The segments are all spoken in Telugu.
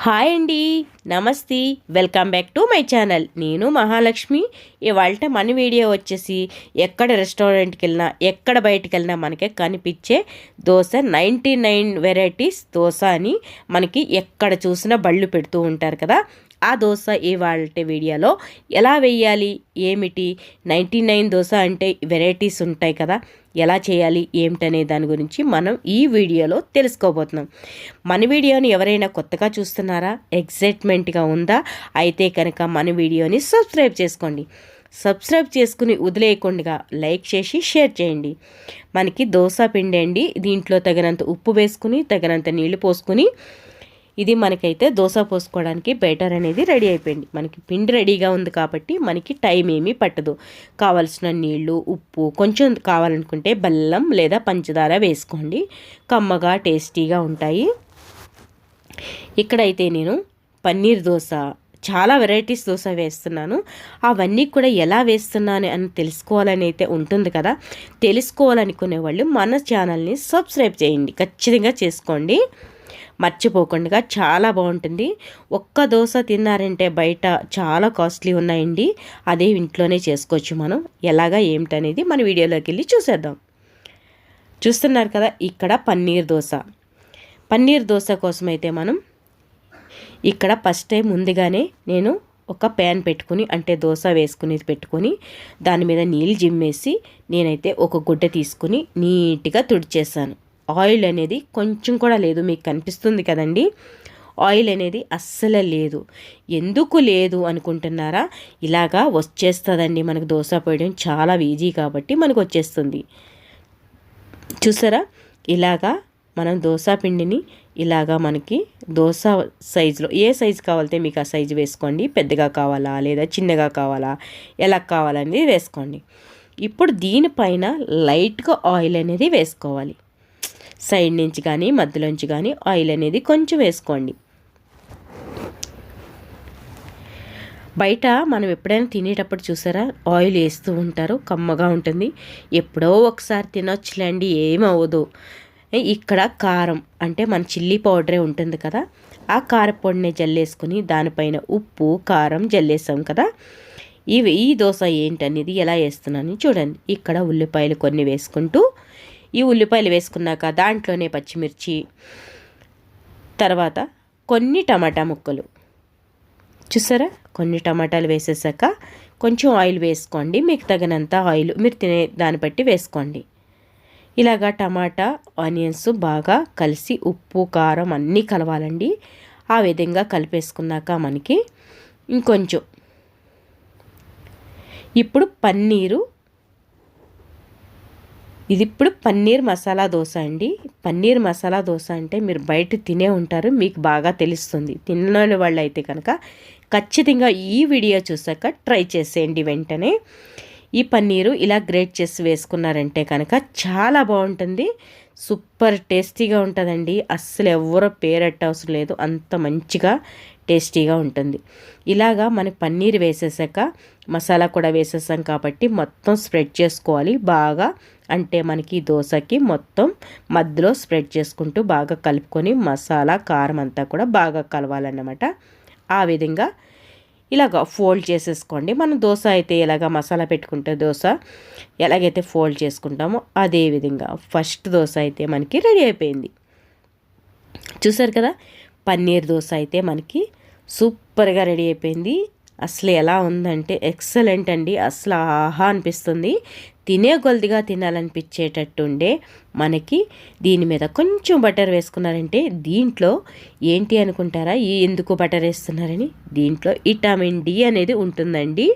హాయ్ అండి, నమస్తే. Welcome back to my channel. నేను మహాలక్ష్మి. ఇవాళ మన వీడియో వచ్చేసి ఎక్కడ రెస్టారెంట్కి వెళ్ళినా ఎక్కడ బయటికి వెళ్ళినా మనకి కనిపించే దోశ 99 వెరైటీస్ దోశ అని మనకి ఎక్కడ చూసినా బళ్ళు పెడుతూ ఉంటారు కదా. ఆ దోశ ఇవాళ వీడియోలో ఎలా వేయాలి, ఏమిటి 99 దోశ అంటే వెరైటీస్ ఉంటాయి కదా, ఎలా చేయాలి ఏమిటనే దాని గురించి మనం ఈ వీడియోలో తెలుసుకోబోతున్నాం. మన వీడియోని ఎవరైనా కొత్తగా చూస్తున్నారా, ఎగ్జైట్మెంట్గా ఉందా? అయితే కనుక మన వీడియోని సబ్స్క్రైబ్ చేసుకోండి. సబ్స్క్రైబ్ చేసుకుని వదిలేయకుండా లైక్ చేసి షేర్ చేయండి. మనకి దోశ పిండి అండి. దీంట్లో తగినంత ఉప్పు వేసుకుని తగినంత నీళ్లు పోసుకుని ఇది మనకైతే దోశ పోసుకోవడానికి బెటర్ అనేది రెడీ అయిపోయింది. మనకి పిండి రెడీగా ఉంది కాబట్టి మనకి టైం ఏమీ పట్టదు. కావలసిన నీళ్లు, ఉప్పు, కొంచెం కావాలనుకుంటే బెల్లం లేదా పంచదార వేసుకోండి. కమ్మగా టేస్టీగా ఉంటాయి. ఇక్కడైతే నేను పన్నీర్ దోశ, చాలా వెరైటీస్ దోశ వేస్తున్నాను. అవన్నీ కూడా ఎలా వేస్తున్నాను అని తెలుసుకోవాలని అయితే ఉంటుంది కదా. తెలుసుకోవాలనుకునే వాళ్ళు మన ఛానల్ని సబ్స్క్రైబ్ చేయండి, ఖచ్చితంగా చేసుకోండి, మర్చిపోకుండా. చాలా బాగుంటుంది. ఒక్క దోశ తిన్నారంటే బయట చాలా కాస్ట్లీ ఉన్నాయండి. అదే ఇంట్లోనే చేసుకోవచ్చు మనం. ఎలాగా ఏమిటనేది మన వీడియోలోకి వెళ్ళి చూసేద్దాం. చూస్తున్నారు కదా, ఇక్కడ పన్నీర్ దోశ. పన్నీర్ దోశ కోసం అయితే మనం ఇక్కడ ఫస్ట్ టైం ముందుగానే నేను ఒక ప్యాన్ పెట్టుకుని, అంటే దోశ వేసుకునేది పెట్టుకొని దాని మీద నీళ్ళు జిమ్మేసి నేనైతే ఒక గుడ్డ తీసుకుని నీట్గా తుడిచేసాను. ఆయిల్ అనేది కొంచెం కూడా లేదు. మీకు కనిపిస్తుంది కదండి, ఆయిల్ అనేది అస్సలు లేదు. ఎందుకు లేదు అనుకుంటున్నారా? ఇలాగా వచ్చేస్తుందండి. మనకు దోశ పోయడం చాలా ఈజీ కాబట్టి మనకు వచ్చేస్తుంది. చూసారా, ఇలాగా మనం దోశ పిండిని ఇలాగా మనకి దోశ సైజులో ఏ సైజు కావాలంటే మీకు ఆ సైజు వేసుకోండి. పెద్దగా కావాలా లేదా చిన్నగా కావాలా, ఎలా కావాలనేది వేసుకోండి. ఇప్పుడు దీనిపైన లైట్గా ఆయిల్ అనేది వేసుకోవాలి. సైడ్ నుంచి కానీ మధ్యలోంచి కానీ ఆయిల్ అనేది కొంచెం వేసుకోండి. బయట మనం ఎప్పుడైనా తినేటప్పుడు చూసారా, ఆయిల్ వేస్తూ ఉంటారు, కమ్మగా ఉంటుంది. ఎప్పుడో ఒకసారి తినొచ్చులేండి, ఏమవ్వదు. ఇక్కడ కారం, అంటే మన చిల్లీ పౌడరే ఉంటుంది కదా, ఆ కారపొడిని జల్లేసుకుని దానిపైన ఉప్పు కారం జల్లేసాం కదా. ఈ దోశ ఏంటనేది ఎలా వేస్తున్నాను చూడండి. ఇక్కడ ఉల్లిపాయలు కొన్ని వేసుకుంటూ, ఈ ఉల్లిపాయలు వేసుకున్నాక దాంట్లోనే పచ్చిమిర్చి, తర్వాత కొన్ని టమాటా ముక్కలు, చూసారా, కొన్ని టమాటాలు వేసేసాక కొంచెం ఆయిల్ వేసుకోండి. మీకు తగినంత ఆయిల్ మీరు తినే దాన్ని బట్టి వేసుకోండి. ఇలాగా టమాటా ఆనియన్స్ బాగా కలిసి ఉప్పు కారం అన్నీ కలవాలండి. ఆ విధంగా కలిపేసుకున్నాక మనకి ఇంకొంచెం ఇప్పుడు పన్నీరు, ఇది ఇప్పుడు పన్నీర్ మసాలా దోశ అండి. పన్నీర్ మసాలా దోశ అంటే మీరు బయట తినే ఉంటారు, మీకు బాగా తెలుస్తుంది. తినని వాళ్ళు అయితే కనుక ఖచ్చితంగా ఈ వీడియో చూసాక ట్రై చేసేయండి వెంటనే. ఈ పన్నీరు ఇలా గ్రేట్ చేసి వేసుకున్నారంటే కనుక చాలా బాగుంటుంది. సూపర్ టేస్టీగా ఉంటుందండి. అస్సలు ఎవరో పేరెట్ట అవసరం లేదు, అంత మంచిగా టేస్టీగా ఉంటుంది. ఇలాగా మనకి పన్నీర్ వేసేసాక మసాలా కూడా వేసేసాం కాబట్టి మొత్తం స్ప్రెడ్ చేసుకోవాలి బాగా. అంటే మనకి దోశకి మొత్తం మధ్యలో స్ప్రెడ్ చేసుకుంటూ బాగా కలుపుకొని మసాలా కారం అంతా కూడా బాగా కలవాలన్నమాట. ఆ విధంగా ఇలాగ ఫోల్డ్ చేసేసుకోండి. మనం దోశ అయితే ఇలాగ మసాలా పెట్టుకుంటే దోశ ఎలాగైతే ఫోల్డ్ చేసుకుంటామో అదే విధంగా ఫస్ట్ దోశ అయితే మనకి రెడీ అయిపోయింది. చూసారు కదా, పన్నీర్ దోశ అయితే మనకి సూపర్గా రెడీ అయిపోయింది. అసలు ఎలా ఉందంటే ఎక్సలెంట్ అండి. అసలు ఆహా అనిపిస్తుంది. తినే కొద్దిగా తినాలనిపించేటట్టు ఉండే మనకి దీని మీద కొంచెం బటర్ వేసుకున్నారంటే, దీంట్లో ఏంటి అనుకుంటారా, ఎందుకు బటర్ వేస్తున్నారని, దీంట్లో విటమిన్ డి అనేది ఉంటుందండి.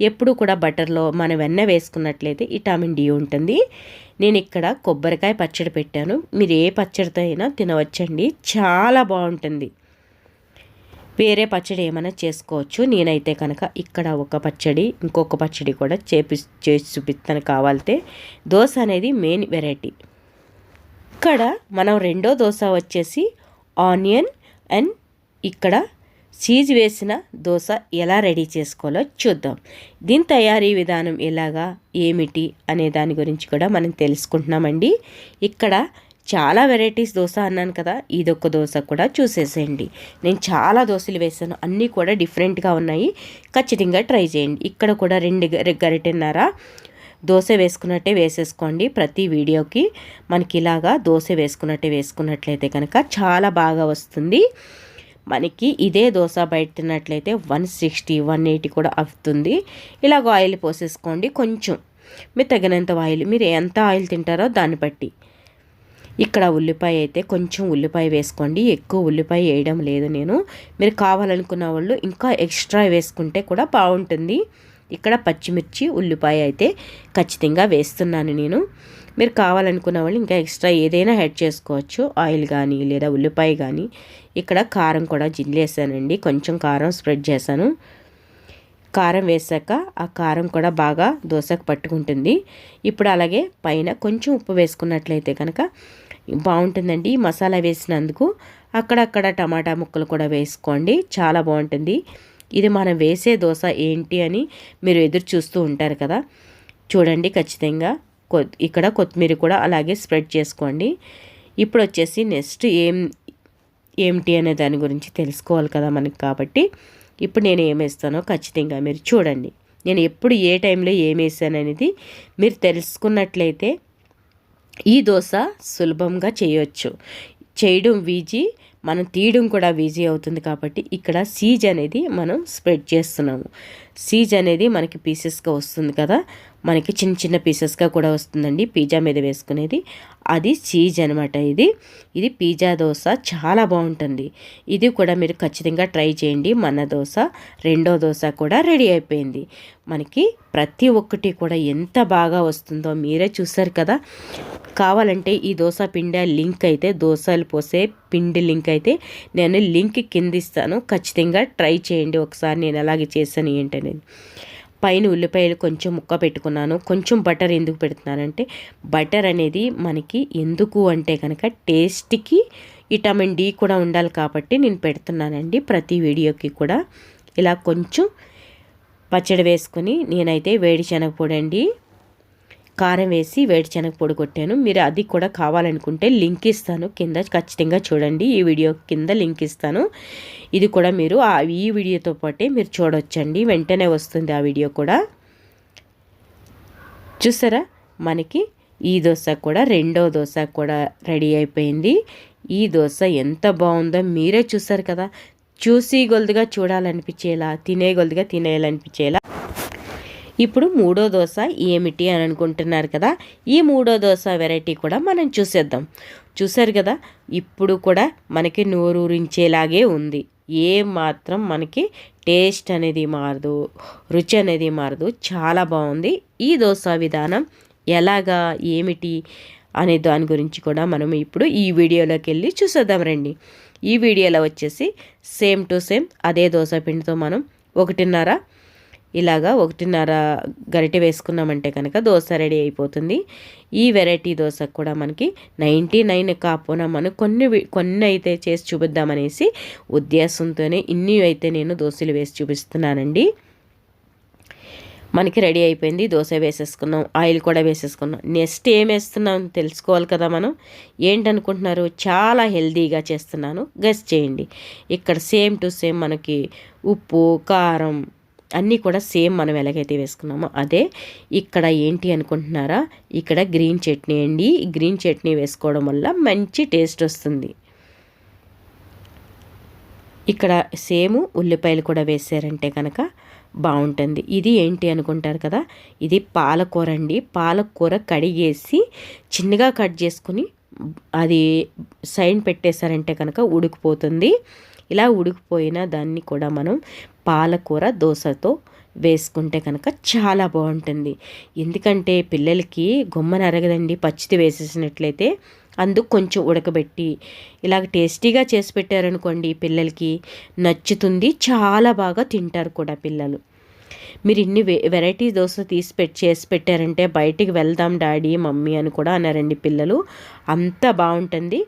ఎప్పుడు కూడా బటర్లో మనం వెన్న వేసుకున్నట్లయితే విటమిన్ డి ఉంటుంది. నేను ఇక్కడ కొబ్బరికాయ పచ్చడి పెట్టాను. మీరు ఏ పచ్చడితో అయినా తినవచ్చండి, చాలా బాగుంటుంది. వేరే పచ్చడి ఏమైనా చేసుకోవచ్చు. నేనైతే కనుక ఇక్కడ ఒక పచ్చడి, ఇంకొక పచ్చడి కూడా చేసి చూపిస్తాను కావాలితే. దోశ అనేది మెయిన్ వెరైటీ. ఇక్కడ మనం రెండో దోశ వచ్చేసి ఆనియన్ అండ్ ఇక్కడ చీజ్ వేసిన దోశ ఎలా రెడీ చేసుకోవాలో చూద్దాం. దీని తయారీ విధానం ఎలాగా ఏమిటి అనే దాని గురించి కూడా మనం తెలుసుకుంటున్నామండి. ఇక్కడ చాలా వెరైటీస్ దోశ అన్నాను కదా, ఇదొక దోశ కూడా చూసేసేయండి. నేను చాలా దోశలు వేసాను, అన్నీ కూడా డిఫరెంట్గా ఉన్నాయి. ఖచ్చితంగా ట్రై చేయండి. ఇక్కడ కూడా 2 గరిటెన్నర దోశ వేసుకున్నట్టే వేసేసుకోండి. ప్రతి వీడియోకి మనకి ఇలాగా దోశ వేసుకున్నట్లయితే కనుక చాలా బాగా వస్తుంది. మనకి ఇదే దోశ బయట తిన్నట్లయితే 160, 180 కూడా అవుతుంది. ఇలాగ ఆయిల్ పోసేసుకోండి. కొంచెం మీరు తగినంత ఆయిల్, మీరు ఎంత ఆయిల్ తింటారో దాన్ని బట్టి. ఇక్కడ ఉల్లిపాయ అయితే కొంచెం ఉల్లిపాయ వేసుకోండి, ఎక్కువ ఉల్లిపాయ వేయడం లేదు నేను. మీరు కావాలనుకున్న వాళ్ళు ఇంకా ఎక్స్ట్రా వేసుకుంటే కూడా బాగుంటుంది. ఇక్కడ పచ్చిమిర్చి, ఉల్లిపాయ అయితే ఖచ్చితంగా వేస్తున్నాను నేను. మీరు కావాలనుకున్న వాళ్ళు ఇంకా ఎక్స్ట్రా ఏదైనా యాడ్ చేసుకోవచ్చు, ఆయిల్ కానీ లేదా ఉల్లిపాయ కానీ. ఇక్కడ కారం కూడా జిల్లేసానండి, కొంచెం కారం స్ప్రెడ్ చేశాను. కారం వేసాక ఆ కారం కూడా బాగా దోశకు పట్టుకుంటుంది. ఇప్పుడు అలాగే పైన కొంచెం ఉప్పు వేసుకున్నట్లయితే కనుక బాగుంటుందండి. ఈ మసాలా వేసినందుకు అక్కడక్కడ టమాటా ముక్కలు కూడా వేసుకోండి, చాలా బాగుంటుంది. ఇది మనం వేసే దోశ ఏంటి అని మీరు ఎదురు చూస్తూ ఉంటారు కదా, చూడండి. ఖచ్చితంగా ఇక్కడ కొత్తిమీర కూడా అలాగే స్ప్రెడ్ చేసుకోండి. ఇప్పుడు వచ్చేసి నెక్స్ట్ ఏమిటి అనే దాని గురించి తెలుసుకోవాలి కదా మనకి, కాబట్టి ఇప్పుడు నేను ఏమేస్తానో ఖచ్చితంగా మీరు చూడండి. నేను ఎప్పుడు ఏ టైంలో ఏమేసాను అనేది మీరు తెలుసుకున్నట్లయితే ఈ దోశ సులభంగా చేయొచ్చు. చేయడం ఈజీ, మనం తీయడం కూడా ఈజీ అవుతుంది. కాబట్టి ఇక్కడ సీజ్ అనేది మనం స్ప్రెడ్ చేస్తున్నాము. సీజ్ అనేది మనకి పీసెస్గా వస్తుంది కదా, మనకి చిన్న చిన్న పీసెస్గా కూడా వస్తుందండి పిజ్జా మీద వేసుకునేది, అది చీజ్ అనమాట. ఇది పిజ్జా దోశ చాలా బాగుంటుంది. ఇది కూడా మీరు ఖచ్చితంగా ట్రై చేయండి. మన దోశ, రెండో దోశ కూడా రెడీ అయిపోయింది. మనకి ప్రతి ఒక్కటి కూడా ఎంత బాగా వస్తుందో మీరే చూసారు కదా. కావాలంటే ఈ దోశ పిండి లింక్ అయితే, దోశలు పోసే పిండి లింక్ అయితే నేను లింక్ కింద ఇస్తాను, ఖచ్చితంగా ట్రై చేయండి ఒకసారి నేను అలాగే చేశాను ఏంటనేది. పైన ఉల్లిపాయలు కొంచెం ముక్క పెట్టుకున్నాను. కొంచెం బటర్ ఎందుకు పెడుతున్నానంటే, బటర్ అనేది మనకి ఎందుకు అంటే కనుక టేస్ట్కి విటమిన్ డి కూడా ఉండాలి కాబట్టి నేను పెడుతున్నానండి ప్రతి వీడియోకి కూడా. ఇలా కొంచెం పచ్చడి వేసుకొని నేనైతే వేడిశనగ పొడి అండి, కారం వేసి వేడిశనగ పొడి కొట్టాను. మీరు అది కూడా కావాలనుకుంటే లింక్ ఇస్తాను కింద, ఖచ్చితంగా చూడండి. ఈ వీడియో కింద లింక్ ఇస్తాను. ఇది కూడా మీరు ఈ వీడియోతో పాటే మీరు చూడొచ్చండి, వెంటనే వస్తుంది ఆ వీడియో కూడా. చూసారా, మనకి ఈ దోశ కూడా, రెండో దోశ కూడా రెడీ అయిపోయింది. ఈ దోశ ఎంత బాగుందో మీరే చూసారు కదా. చూసి గొలుదుగా చూడాలనిపించేలా, తినే గొలుదుగా తినేయాలనిపించేలా. ఇప్పుడు మూడో దోశ ఏమిటి అని అనుకుంటున్నారు కదా, ఈ మూడో దోశ వెరైటీ కూడా మనం చూసేద్దాం. చూసారు కదా, ఇప్పుడు కూడా మనకి నోరూరించేలాగే ఉంది. ఏ మాత్రం మనకి టేస్ట్ అనేది మారదు, రుచి అనేది మారదు, చాలా బాగుంది. ఈ దోశ విధానం ఎలాగా ఏమిటి అనే దాని గురించి కూడా మనం ఇప్పుడు ఈ వీడియోలోకి వెళ్ళి చూసేద్దాం రండి. ఈ వీడియోలో వచ్చేసి సేమ్ టు సేమ్ అదే దోశ పిండితో మనం 1.5 గరిటె వేసుకున్నామంటే కనుక దోశ రెడీ అయిపోతుంది. ఈ వెరైటీ దోశ కూడా మనకి 99 కాకపోయినా మనం కొన్ని అయితే చేసి చూపిద్దామనేసి ఉద్దేశంతోనే ఇన్ని అయితే నేను దోశలు వేసి చూపిస్తున్నానండి. మనకి రెడీ అయిపోయింది. దోశ వేసేసుకున్నాం, ఆయిల్ కూడా వేసేసుకున్నాం. నెక్స్ట్ ఏం వేస్తున్నాం తెలుసుకోవాలి కదా మనం. ఏంటనుకుంటున్నారు, చాలా హెల్తీగా చేస్తున్నాను, గెస్ చేయండి. ఇక్కడ సేమ్ టు సేమ్ మనకి ఉప్పు, కారం అన్నీ కూడా సేమ్ మనం ఎలాగైతే వేసుకున్నామో అదే. ఇక్కడ ఏంటి అనుకుంటున్నారా, ఇక్కడ గ్రీన్ చట్నీ అండి. ఈ గ్రీన్ చట్నీ వేసుకోవడం వల్ల మంచి టేస్ట్ వస్తుంది. ఇక్కడ సేమ్ ఉల్లిపాయలు కూడా వేసారంటే కనుక బాగుంటుంది. ఇది ఏంటి అనుకుంటారు కదా, ఇది పాలకూర అండి. పాలకూర కడిగేసి చిన్నగా కట్ చేసుకుని అది సైడ్ పెట్టేశారంటే కనుక ఉడికిపోతుంది. ఇలా ఉడికిపోయిన దాన్ని కూడా మనం పాలకూర దోశతో వేసుకుంటే కనుక చాలా బాగుంటుంది. ఎందుకంటే పిల్లలకి గొమ్మన అరగదండి పచ్చిది వేసేసినట్లయితే. అందుకు కొంచెం ఉడకబెట్టి ఇలాగ టేస్టీగా చేసి పెట్టారనుకోండి, పిల్లలకి నచ్చుతుంది, చాలా బాగా తింటారు కూడా పిల్లలు. మీరు ఇన్ని వెరైటీ దోశ చేసి పెట్టారంటే బయటికి వెళ్దాం డాడీ మమ్మీ అని కూడా అన్నారండి పిల్లలు. అంత బాగుంటుంది,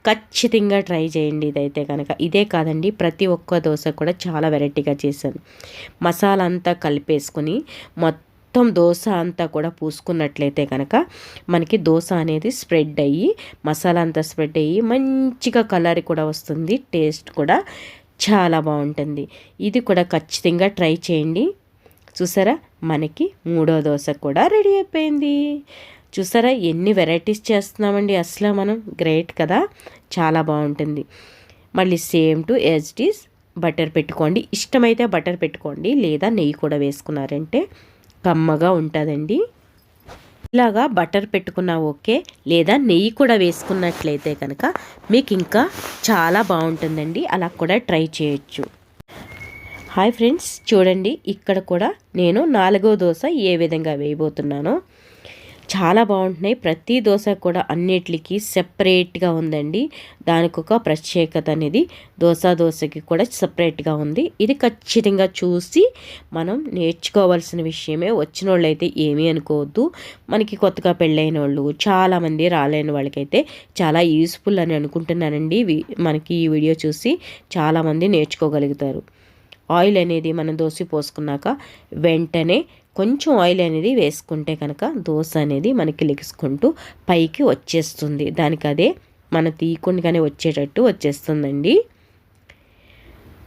ఖచ్చితంగా ట్రై చేయండి. ఇదైతే కనుక ఇదే కాదండి, ప్రతి ఒక్క దోశ కూడా చాలా వెరైటీగా చేశాను. మసాలా అంతా కలిపేసుకొని మొత్తం దోశ అంతా కూడా పూసుకున్నట్లయితే కనుక మనకి దోశ అనేది స్ప్రెడ్ అయ్యి మసాలా అంతా స్ప్రెడ్ అయ్యి మంచిగా కలర్ కూడా వస్తుంది, టేస్ట్ కూడా చాలా బాగుంటుంది. ఇది కూడా ఖచ్చితంగా ట్రై చేయండి. చూసారా, మనకి మూడో దోశ కూడా రెడీ అయిపోయింది. చూసారా ఎన్ని వెరైటీస్ చేస్తున్నామండి, అసలు మనం గ్రేట్ కదా, చాలా బాగుంటుంది. మళ్ళీ same to as it is butter పెట్టుకోండి, ఇష్టమైతే బటర్ పెట్టుకోండి, లేదా నెయ్యి కూడా వేసుకున్నారంటే కమ్మగా ఉంటుందండి. ఇలాగా బటర్ పెట్టుకున్నా ఓకే, లేదా నెయ్యి కూడా వేసుకున్నట్లయితే కనుక మీకు ఇంకా చాలా బాగుంటుందండి. అలా కూడా ట్రై చేయొచ్చు. హాయ్ ఫ్రెండ్స్, చూడండి ఇక్కడ కూడా నేను 4వ దోశ ఏ విధంగా వేయబోతున్నానో. చాలా బాగుంటున్నాయి. ప్రతి దోశ కూడా అన్నిటికీ సెపరేట్గా ఉందండి. దానికి ఒక ప్రత్యేకత అనేది దోశకి కూడా సపరేట్గా ఉంది. ఇది ఖచ్చితంగా చూసి మనం నేర్చుకోవాల్సిన విషయమే. వచ్చిన వాళ్ళు అయితే ఏమీ అనుకోవద్దు. మనకి కొత్తగా పెళ్ళైన వాళ్ళు, చాలామంది రాలేని వాళ్ళకైతే చాలా యూస్ఫుల్ అని అనుకుంటున్నానండి. మనకి ఈ వీడియో చూసి చాలామంది నేర్చుకోగలుగుతారు. ఆయిల్ అనేది మనం దోశ పోసుకున్నాక వెంటనే కొంచెం ఆయిల్ అనేది వేసుకుంటే కనుక దోశ అనేది మనకి లెగుసుకుంటూ పైకి వచ్చేస్తుంది. దానికి అదే మన తీయకుండానే వచ్చేటట్టు వచ్చేస్తుందండి.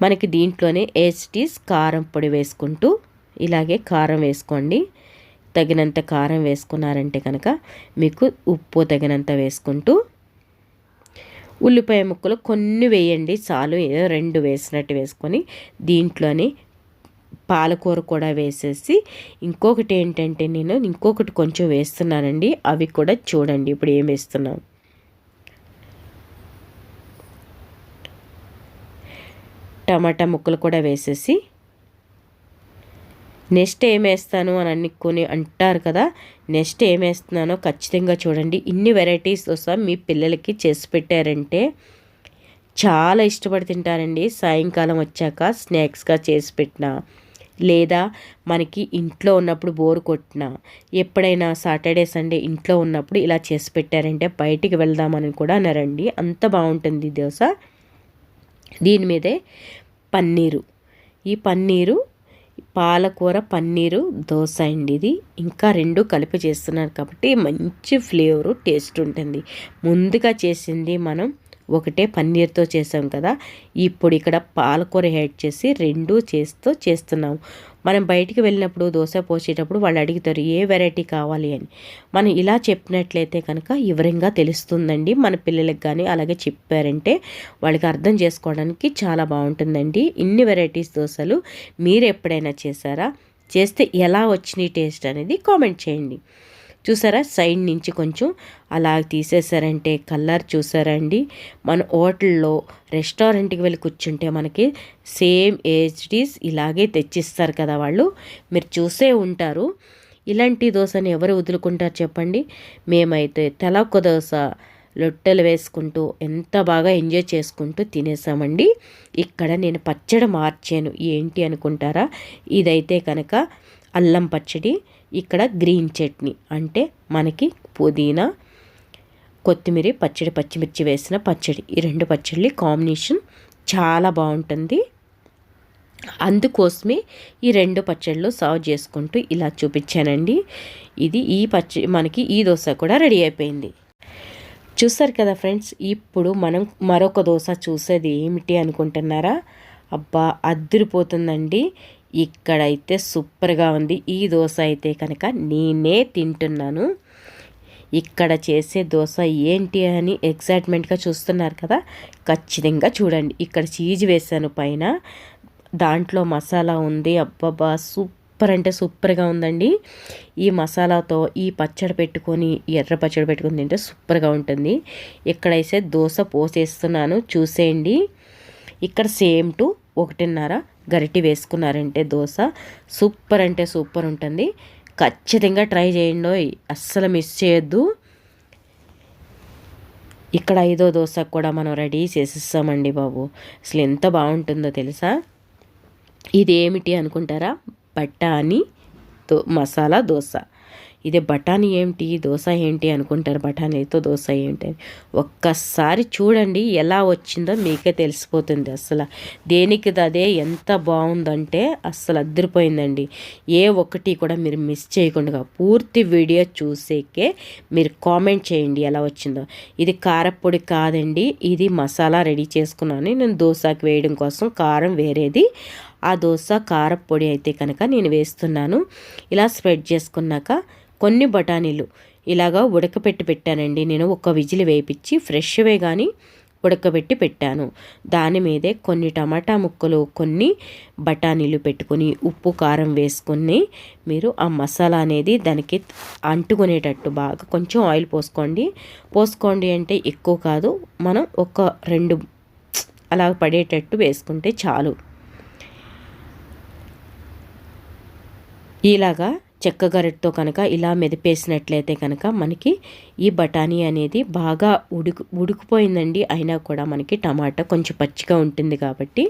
మనకి దీంట్లోనే ఏస్టీస్ కారం పొడి వేసుకుంటూ ఇలాగే కారం వేసుకోండి. తగినంత కారం వేసుకున్నారంటే కనుక మీకు ఉప్పు తగినంత వేసుకుంటూ ఉల్లిపాయ ముక్కలు కొన్ని వేయండి చాలు, ఏదో 2 వేసినట్టు వేసుకొని దీంట్లోనే పాలకూర కూడా వేసేసి, ఇంకొకటి ఏంటంటే నేను ఇంకొకటి కొంచెం వేస్తున్నానండి, అవి కూడా చూడండి ఇప్పుడు ఏం వేస్తున్నాం. టమాటా ముక్కలు కూడా వేసేసి నెక్స్ట్ ఏం వేస్తాను అని అనుకుని అంటారు కదా, నెక్స్ట్ ఏం వేస్తున్నానో ఖచ్చితంగా చూడండి. ఇన్ని వెరైటీస్ దోశ మీ పిల్లలకి చేసి పెట్టారంటే చాలా ఇష్టపడి తింటారండి. సాయంకాలం వచ్చాక స్నాక్స్గా చేసి పెట్టినా, లేదా మనకి ఇంట్లో ఉన్నప్పుడు బోర్ కొట్టినా, ఎప్పుడైనా సాటర్డే సండే ఇంట్లో ఉన్నప్పుడు ఇలా చేసి పెట్టారంటే బయటికి వెళ్దామని కూడా అన్నారండి. అంత బాగుంటుంది దోశ. దీని మీదే పన్నీరు, ఈ పన్నీరు పాలకూర పన్నీరు దోశ అండి. ఇది ఇంకా 2 కలిపి చేస్తున్నారు కాబట్టి మంచి ఫ్లేవరు టేస్ట్ ఉంటుంది. ముందుగా చేసింది మనం ఒకటే పన్నీర్తో చేసాం కదా, ఇప్పుడు ఇక్కడ పాలకూర యాడ్ చేసి 2 చేస్తున్నాము. మనం బయటికి వెళ్ళినప్పుడు దోశ పోసేటప్పుడు వాళ్ళు అడుగుతారు ఏ వెరైటీ కావాలి అని. మనం ఇలా చెప్పినట్లయితే కనుక వివరంగా తెలుస్తుందండి. మన పిల్లలకి కానీ అలాగే చెప్పారంటే వాళ్ళకి అర్థం చేసుకోవడానికి చాలా బాగుంటుందండి. ఇన్ని వెరైటీస్ దోశలు మీరు ఎప్పుడైనా చేశారా? చేస్తే ఎలా వచ్చినాయి టేస్ట్ అనేది కామెంట్ చేయండి. చూసారా, సైడ్ నుంచి కొంచెం అలా తీసేసారంటే కలర్ చూసారా అండి. మన హోటల్లో రెస్టారెంట్కి వెళ్ళి కూర్చుంటే మనకి సేమ్ ఏజ్డీస్ ఇలాగే తెచ్చిస్తారు కదా వాళ్ళు, మీరు చూసే ఉంటారు. ఇలాంటి దోశని ఎవరు వదులుకుంటారు చెప్పండి. మేమైతే తలొక్క దోశ లొట్టెలు వేసుకుంటూ ఎంత బాగా ఎంజాయ్ చేసుకుంటూ తినేసామండి. ఇక్కడ నేను పచ్చడి మార్చాను, ఏంటి అనుకుంటారా, ఇదైతే కనుక అల్లం పచ్చడి, ఇక్కడ గ్రీన్ చట్నీ అంటే మనకి పుదీనా కొత్తిమీర పచ్చడి పచ్చిమిర్చి వేసిన పచ్చడి. ఈ 2 పచ్చళ్ళు కాంబినేషన్ చాలా బాగుంటుంది. అందుకోసమే ఈ 2 పచ్చళ్ళు సర్వ్ చేసుకుంటూ ఇలా చూపించానండి. ఇది మనకి ఈ దోశ కూడా రెడీ అయిపోయింది. చూసారు కదా ఫ్రెండ్స్, ఇప్పుడు మనం మరొక దోశ చూసేది ఏమిటి అనుకుంటున్నారా? అబ్బా అదిరిపోతుందండి. ఇక్కడైతే సూపర్గా ఉంది. ఈ దోశ అయితే కనుక నేనే తింటున్నాను. ఇక్కడ చేసే దోశ ఏంటి అని ఎక్సైట్మెంట్గా చూస్తున్నారు కదా, ఖచ్చితంగా చూడండి. ఇక్కడ చీజ్ వేసాను పైన, దాంట్లో మసాలా ఉంది. అబ్బబ్బా సూపర్ అంటే సూపర్గా ఉందండి. ఈ మసాలాతో ఈ పచ్చడి పెట్టుకొని, ఎర్ర పచ్చడి పెట్టుకొని తింటే సూపర్గా ఉంటుంది. ఇక్కడైతే దోశ పోసేస్తున్నాను చూసేయండి. ఇక్కడ సేమ్ టు 1.5 గరిటె వేసుకున్నారంటే దోశ సూపర్ అంటే సూపర్ ఉంటుంది. ఖచ్చితంగా ట్రై చేయండి, అస్సలు మిస్ చేయొద్దు. ఇక్కడ 5వ దోశ కూడా మనం రెడీ చేసిస్తామండి బాబు. అసలు ఎంత బాగుంటుందో తెలుసా. ఇది ఏమిటి అనుకుంటారా? బఠానీ మసాలా దోశ. ఇదే బఠానీ ఏంటి, దోశ ఏంటి అనుకుంటారు. బఠానీతో దోశ ఏంటి అని ఒక్కసారి చూడండి, ఎలా వచ్చిందో మీకే తెలిసిపోతుంది. అసలు దేనికి అదే ఎంత బాగుందంటే అస్సలు అద్దరిపోయిందండి. ఏ ఒక్కటి కూడా మీరు మిస్ చేయకుండా పూర్తి వీడియో చూసేకే మీరు కామెంట్ చేయండి ఎలా వచ్చిందో. ఇది కారపొడి కాదండి, ఇది మసాలా రెడీ చేసుకున్నాను నేను దోశకి వేయడం కోసం. కారం వేరేది, ఆ దోశ కారపొడి అయితే కనుక నేను వేస్తున్నాను. ఇలా స్ప్రెడ్ చేసుకున్నాక కొన్ని బఠానీలు ఇలాగా ఉడకపెట్టి పెట్టానండి నేను. ఒక విజిల్ వేయించి ఫ్రెష్వే కానీ ఉడకబెట్టి పెట్టాను. దాని మీదే కొన్ని టమాటా ముక్కలు, కొన్ని బఠానీలు పెట్టుకొని ఉప్పు కారం వేసుకొని మీరు ఆ మసాలా అనేది దానికి అంటుకునేటట్టు బాగా కొంచెం ఆయిల్ పోసుకోండి అంటే ఎక్కువ కాదు, మనం ఒక 2 అలా పడేటట్టు వేసుకుంటే చాలు. ఇలాగా చెక్క గరిటతో కనుక ఇలా మెదిపేసినట్లయితే కనుక మనకి ఈ బఠానీ అనేది బాగా ఉడికిపోయిందండి. అయినా కూడా మనకి టమాటా కొంచెం పచ్చిగా ఉంటుంది కాబట్టి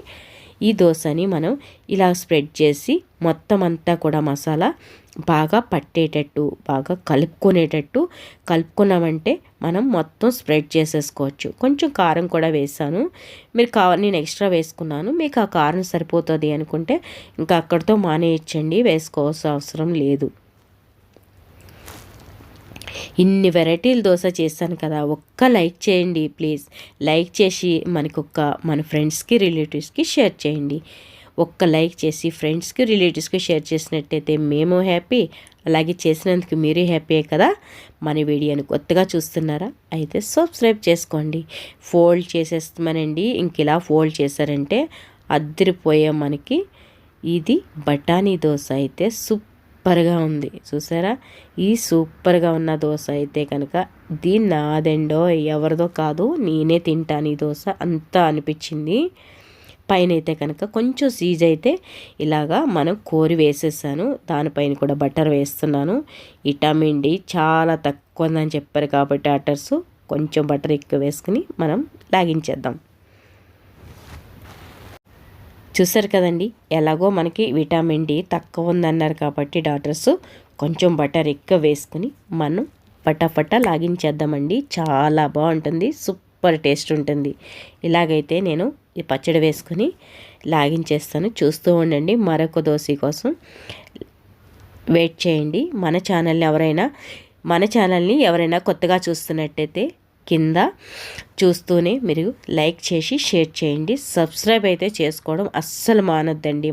ఈ దోశని మనం ఇలా స్ప్రెడ్ చేసి మొత్తం అంతా కూడా మసాలా బాగా పట్టేటట్టు బాగా కలుపుకున్నామంటే మనం మొత్తం స్ప్రెడ్ చేసేసుకోవచ్చు. కొంచెం కారం కూడా వేసాను, నేను ఎక్స్ట్రా వేసుకున్నాను. మీకు ఆ కారం సరిపోతుంది అనుకుంటే ఇంకా అక్కడితో మానేయచ్చండి, వేసుకోవాల్సిన అవసరం లేదు. ఇన్ని వెరైటీల దోశ చేశాను కదా, ఒక్క లైక్ చేయండి ప్లీజ్. లైక్ చేసి మన ఫ్రెండ్స్కి రిలేటివ్స్కి షేర్ చేయండి. ఒక్క లైక్ చేసి ఫ్రెండ్స్కి రిలేటివ్స్కి షేర్ చేసినట్టయితే మేము హ్యాపీ, అలాగే చేసినందుకు మీరు హ్యాపీయే కదా. మన వీడియోని కొత్తగా చూస్తున్నారా అయితే సబ్స్క్రైబ్ చేసుకోండి. ఫోల్డ్ చేసేస్తామనండి. ఇంక ఇలా ఫోల్డ్ చేశారంటే అద్దరిపోయే మనకి ఇది బఠానీ దోశ అయితే సూపర్గా ఉంది. చూసారా, ఈ సూపర్గా ఉన్న దోశ అయితే కనుక దీన్ని నాదెండో ఎవరిదో కాదు, నేనే తింటాను ఈ దోశ అంతా అనిపించింది. పైన అయితే కనుక కొంచెం సీజ్ అయితే ఇలాగా మనం కోరి వేసేసాను. దానిపైన కూడా బటర్ వేస్తున్నాను. విటమిన్ డి చాలా తక్కువ ఉందని చెప్పారు కాబట్టి డాక్టర్స్ కొంచెం బటర్ ఎక్కువ వేసుకుని మనం లాగించేద్దాం. చూసారు కదండి, ఎలాగో మనకి విటమిన్ డి తక్కువ ఉందన్నారు కాబట్టి డాక్టర్స్ కొంచెం బటర్ ఎక్కువ వేసుకుని మనం పటాపటా లాగించేద్దామండి. చాలా బాగుంటుంది, సూపర్ టేస్ట్ ఉంటుంది. ఇలాగైతే నేను ఈ పచ్చడి వేసుకొని లాగించేస్తాను. చూస్తూ ఉండండి. మరొక దోశ కోసం వెయిట్ చేయండి. మన ఛానల్ని ఎవరైనా కొత్తగా చూస్తున్నట్టయితే కింద చూస్తూనే మీరు లైక్ చేసి షేర్ చేయండి. సబ్స్క్రైబ్ అయితే చేసుకోవడం అస్సలు మానొద్దండి.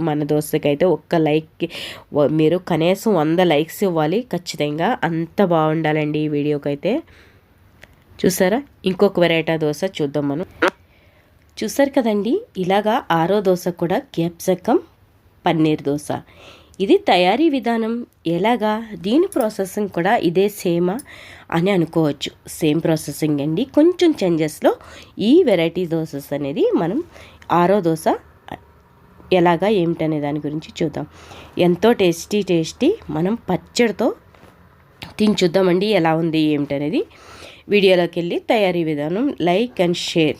మన దోశకైతే ఒక్క లైక్కి మీరు కనీసం 100 లైక్స్ ఇవ్వాలి ఖచ్చితంగా. అంత బాగుండాలండి ఈ వీడియోకైతే. చూసారా, ఇంకొక వెరైటీ దోశ చూద్దాం మనం. చూసారు కదండి, ఇలాగా 6వ దోశ కూడా క్యాప్సికమ్ పన్నీర్ దోశ. ఇది తయారీ విధానం ఎలాగా, దీని ప్రాసెసింగ్ కూడా ఇదే సేమా అని అనుకోవచ్చు. సేమ్ ప్రాసెసింగ్ అండి, కొంచెం చేంజెస్లో ఈ వెరైటీ దోసెస్ అనేది మనం 6వ దోశ ఎలాగా ఏమిటనే దాని గురించి చూద్దాం. ఎంతో టేస్టీ మనం పచ్చడితో తిని చూద్దామండి ఎలా ఉంది ఏమిటనేది. వీడియోలోకి వెళ్ళి తయారీ విధానం లైక్ అండ్ షేర్.